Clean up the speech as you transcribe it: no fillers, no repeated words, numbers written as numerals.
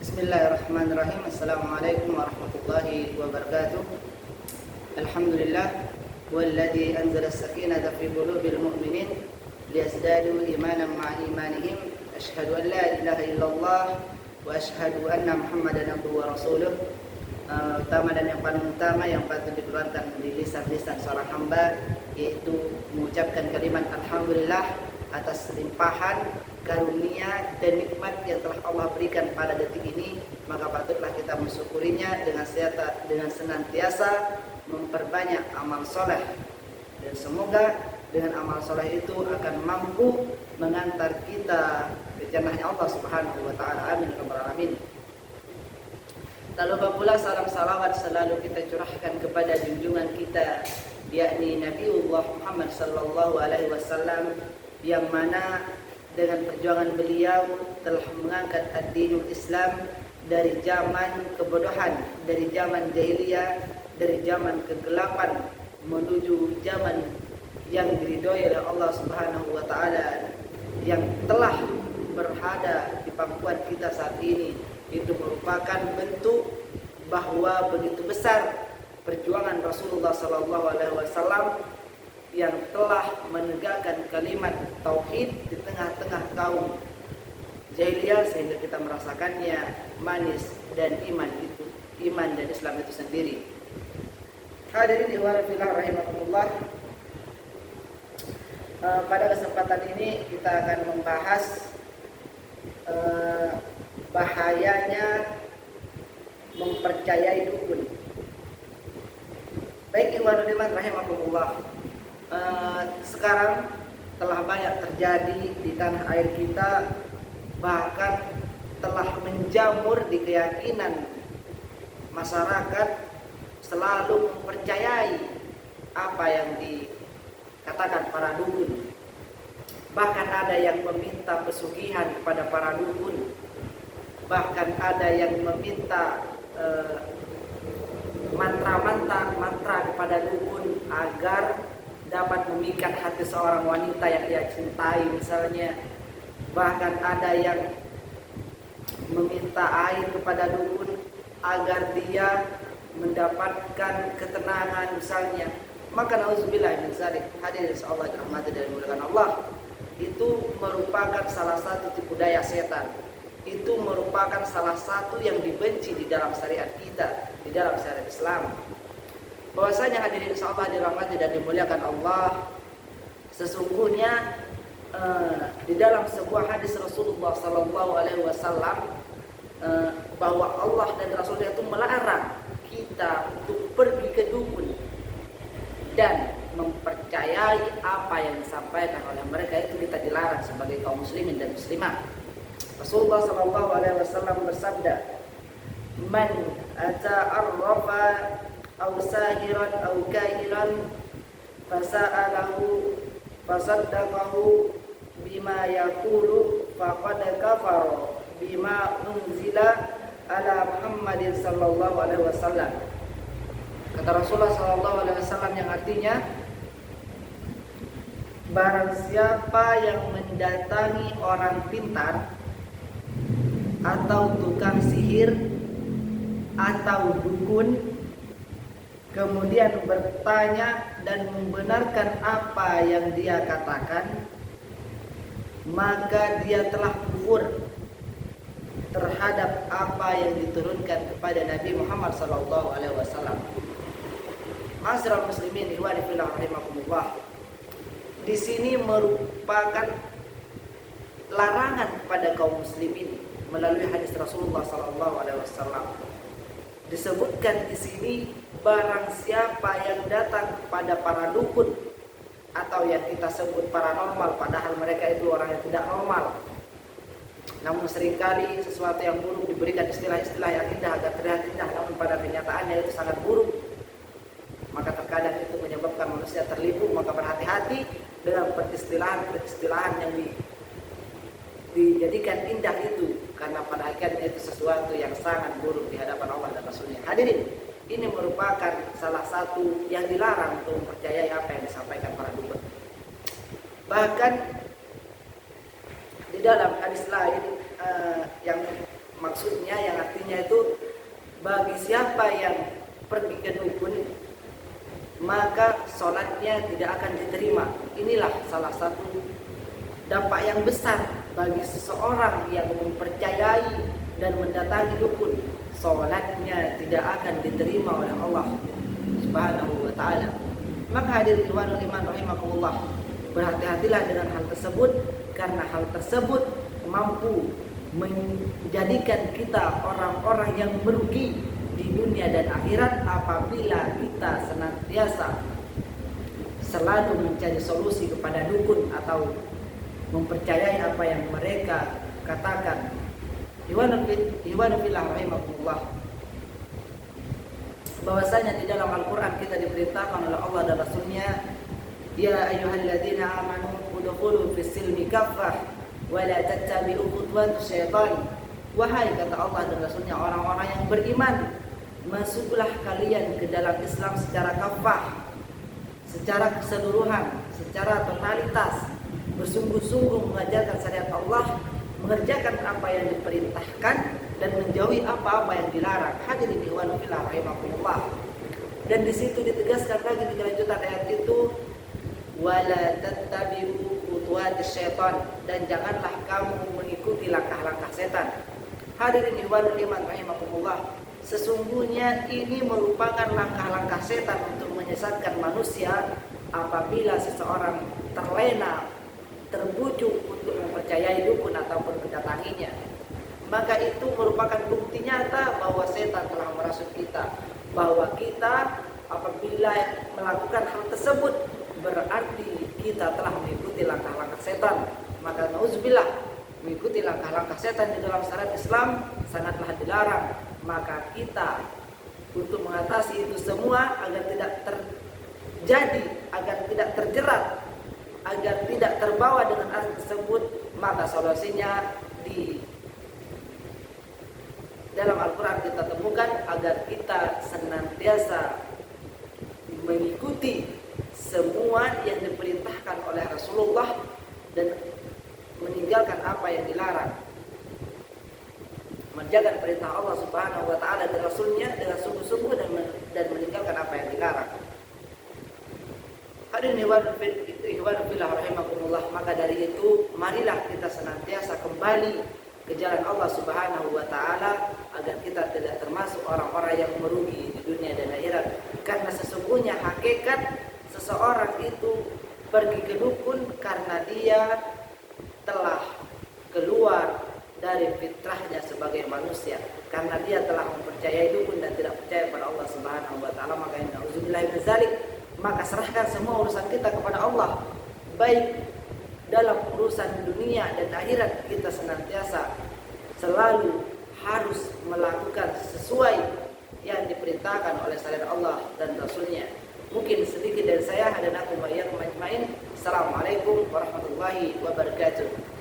Bismillahirrahmanirrahim. Assalamualaikum warahmatullahi wabarakatuh. Alhamdulillah walladzi anzala as-sakinata fi qulubil mu'minin liyazdadu imanan ma'a imanihim. Asyhadu an la ilaha illallah wa asyhadu anna Muhammadan abduhu wa rasuluh. Utama dan yang paling utama yang patut dikeluarkan dari lisan-lisan seorang hamba yaitu mengucapkan kalimat alhamdulillah atas limpahan karunia dan nikmat yang telah Allah berikan pada detik ini, maka patutlah kita mensyukurinya dengan senantiasa memperbanyak amal soleh, dan semoga dengan amal soleh itu akan mampu mengantar kita ke jannahnya Allah Subhanahu wa taala. Amin ya rabbal alamin. Tak lupa pula salam salawat selalu kita curahkan kepada junjungan kita, yakni Nabiullah Muhammad sallallahu alaihi wasallam, yang mana dengan perjuangan beliau telah mengangkat ad-dinul Islam dari zaman kebodohan, dari zaman jahiliyah, dari zaman kegelapan menuju zaman yang diridhoi oleh Allah Subhanahu wa taala, yang telah berada di pangkuan kita saat ini. Itu merupakan bentuk bahwa begitu besar perjuangan Rasulullah sallallahu alaihi wasallam yang telah menegakkan kalimat tauhid di tengah-tengah kaum jahiliyah, sehingga kita merasakannya manis, dan iman dan Islam itu sendiri. Hadirin ikhwan fillah rahimakumullah, pada kesempatan ini kita akan membahas bahayanya mempercayai dukun. Baik ikhwan fillah rahimakumullah, sekarang telah banyak terjadi di tanah air kita, bahkan telah menjamur di keyakinan masyarakat selalu mempercayai apa yang dikatakan para dukun. Bahkan ada yang meminta pesugihan kepada para dukun, bahkan ada yang meminta mantra kepada dukun agar dapat memikat hati seorang wanita yang ia cintai misalnya. Bahkan ada yang meminta air kepada dukun agar dia mendapatkan ketenangan misalnya. Maka nauzubillah min dzalik. Hadirin insyaallah dirahmati dan dimuliakan Allah, itu merupakan salah satu tipu daya setan. Itu merupakan salah satu yang dibenci di dalam syariat kita, di dalam syariat Islam. Bahwasanya hadirin insyaallah dirahmati dan dimuliakan Allah, sesungguhnya di dalam sebuah hadis Rasulullah sallallahu alaihi wasallam bahwa Allah dan Rasulnya itu melarang kita untuk pergi ke dukun dan mempercayai apa yang disampaikan oleh mereka. Itu kita dilarang sebagai kaum muslimin dan muslimah. Rasulullah sallallahu alaihi wasallam bersabda, "Man ata'arrafa aw sahiran aw kahiran fasa'alahu fasaddaqahu bima yaqulu faqad kafara bima unzila ala Muhammadin sallallahu alaihi wasallam." Kata Rasulullah sallallahu alaihi wasallam, yang artinya, barang siapa yang mendatangi orang pintar atau tukang sihir atau dukun, kemudian bertanya dan membenarkan apa yang dia katakan, maka dia telah kufur terhadap apa yang diturunkan kepada Nabi Muhammad SAW. Ma'asyiral muslimin ikhwani fillah rahimakumullah, di sini merupakan larangan kepada kaum muslimin melalui hadis Rasulullah SAW. Disebutkan di sini, barang siapa yang datang kepada para dukun atau yang kita sebut paranormal, padahal mereka itu orang yang tidak normal. Namun seringkali sesuatu yang buruk diberikan istilah-istilah yang indah agar terlihat indah, namun pada kenyataannya itu sangat buruk. Maka terkadang itu menyebabkan manusia terlibu. Maka berhati-hati dengan peristilahan yang dijadikan indah itu, karena pada akhirnya itu sesuatu yang sangat buruk di hadapan Allah dan Rasulnya. Hadirin, ini merupakan salah satu yang dilarang untuk mempercayai apa yang disampaikan para dukun. Bahkan di dalam hadis lain yang maksudnya yang artinya itu bagi siapa yang pergi ke dukun maka sholatnya tidak akan diterima. Inilah salah satu dampak yang besar bagi seseorang yang mempercayai dan mendatangi dukun. Sholatnya tidak akan diterima oleh Allah Subhanahu wa ta'ala. Maka hadirin iman rahimakumullah, berhati-hatilah dengan hal tersebut, karena hal tersebut mampu menjadikan kita orang-orang yang merugi di dunia dan akhirat apabila kita senantiasa selalu mencari solusi kepada dukun atau mempercayai apa yang mereka katakan. Ikhwanu fillah rahimakumullah, bahwasanya di dalam Al-Quran kita diperintahkan oleh Allah dan Rasulnya, ya ayyuhalladzina amanu udkhulu fis silmi kaffah wa la tattabi'u khutuwatus syaitan. Wahai, kata Allah dan Rasulnya, orang-orang yang beriman, masuklah kalian ke dalam Islam secara kafah, secara keseluruhan, secara totalitas, bersungguh-sungguh mengajarkan syariat Allah, mengerjakan apa yang diperintahkan dan menjauhi apa-apa yang dilarang. Hadirin ikhwan fillah rahimakumullah. Dan di situ ditegaskan lagi di kelanjutan ayat itu, wala tattabi'u khutuwatis syaitan, dan janganlah kamu mengikuti langkah-langkah setan. Hadirin ikhwan fillah rahimakumullah, sesungguhnya ini merupakan langkah-langkah setan untuk menyesatkan manusia apabila seseorang terlena, terbujuk untuk mempercayai dukun ataupun mendatanginya. Maka itu merupakan bukti nyata bahwa setan telah merasuk kita, bahwa kita apabila melakukan hal tersebut berarti kita telah mengikuti langkah-langkah setan. Maka nauzubillah, mengikuti langkah-langkah setan di dalam syariat Islam sangatlah dilarang. Maka kita untuk mengatasi itu semua agar tidak terjadi, agar tidak terjerat, agar tidak terbawa dengan hal tersebut, maka solusinya di dalam Al-Quran kita temukan agar kita senantiasa mengikuti semua yang diperintahkan oleh Rasulullah dan meninggalkan apa yang dilarang, menjaga perintah Allah Subhanahu wa ta'ala dan Rasulnya dengan sungguh-sungguh dan meninggalkan apa yang dilarang. Hadirin ikhwan fillah rahimakumullah, maka dari itu marilah kita senantiasa kembali ke jalan Allah Subhanahu wa ta'ala agar kita tidak termasuk orang-orang yang merugi di dunia dan akhirat. Karena sesungguhnya hakikat seseorang itu pergi ke dukun karena dia telah keluar dari fitrahnya sebagai manusia, karena dia telah mempercayai dukun dan tidak percaya pada Allah Subhanahu wa ta'ala. Maka na'udzubillahi min dzalik, maka serahkan semua urusan kita kepada Allah, baik dalam urusan dunia dan akhirat. Kita senantiasa selalu harus melakukan sesuai yang diperintahkan oleh syariat Allah dan Rasulnya. Mungkin sedikit dari saya. Hadanakum wa iyyakum ajmain. Assalamualaikum warahmatullahi wabarakatuh.